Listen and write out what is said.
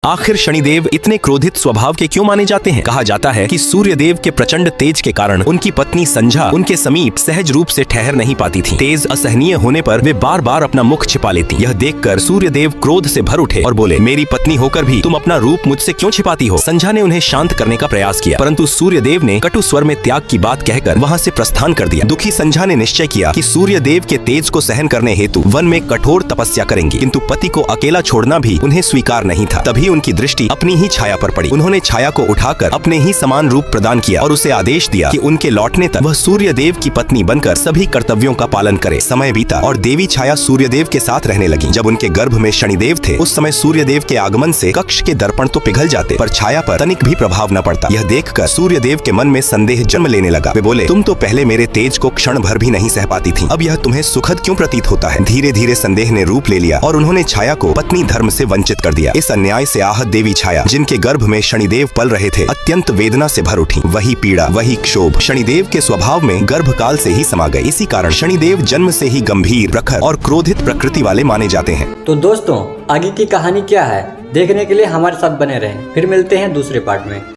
आखिर शनिदेव इतने क्रोधित स्वभाव के क्यों माने जाते हैं? कहा जाता है कि सूर्यदेव के प्रचंड तेज के कारण उनकी पत्नी संझा उनके समीप सहज रूप से ठहर नहीं पाती थी। तेज असहनीय होने पर वे बार बार अपना मुख छिपा लेती। यह देखकर सूर्यदेव क्रोध से भर उठे और बोले, मेरी पत्नी होकर भी तुम अपना रूप मुझसे क्यों छिपाती हो? संझा ने उन्हें शांत करने का प्रयास किया, परंतु सूर्यदेव ने कटु स्वर में त्याग की बात कहकर वहाँ से प्रस्थान कर दिया। दुखी संझा ने निश्चय किया कि सूर्यदेव के तेज को सहन करने हेतु वन में कठोर तपस्या करेंगी, किंतु पति को अकेला छोड़ना भी उन्हें स्वीकार नहीं था। तभी उनकी दृष्टि अपनी ही छाया पर पड़ी। उन्होंने छाया को उठाकर अपने ही समान रूप प्रदान किया और उसे आदेश दिया कि उनके लौटने तक वह सूर्यदेव की पत्नी बनकर सभी कर्तव्यों का पालन करे। समय बीता और देवी छाया सूर्यदेव के साथ रहने लगी। जब उनके गर्भ में शनिदेव थे, उस समय सूर्यदेव के आगमन से कक्ष के दर्पण तो पिघल जाते, पर छाया पर तनिक भी प्रभाव न पड़ता। यह देखकर सूर्यदेव के मन में संदेह जन्म लेने लगा। वे बोले, तुम तो पहले मेरे तेज को क्षण भर भी नहीं सह पाती थी, अब यह तुम्हें सुखद क्यों प्रतीत होता है? धीरे धीरे संदेह ने रूप ले लिया और उन्होंने छाया को पत्नी धर्म से वंचित कर दिया। इस अन्याय से आहत देवी छाया, जिनके गर्भ में शनिदेव पल रहे थे, अत्यंत वेदना से भर उठी। वही पीड़ा, वही क्षोभ शनिदेव के स्वभाव में गर्भकाल से ही समा गए। इसी कारण शनिदेव जन्म से ही गंभीर, प्रखर और क्रोधित प्रकृति वाले माने जाते हैं। तो दोस्तों, आगे की कहानी क्या है देखने के लिए हमारे साथ बने रहें। फिर मिलते हैं दूसरे पार्ट में।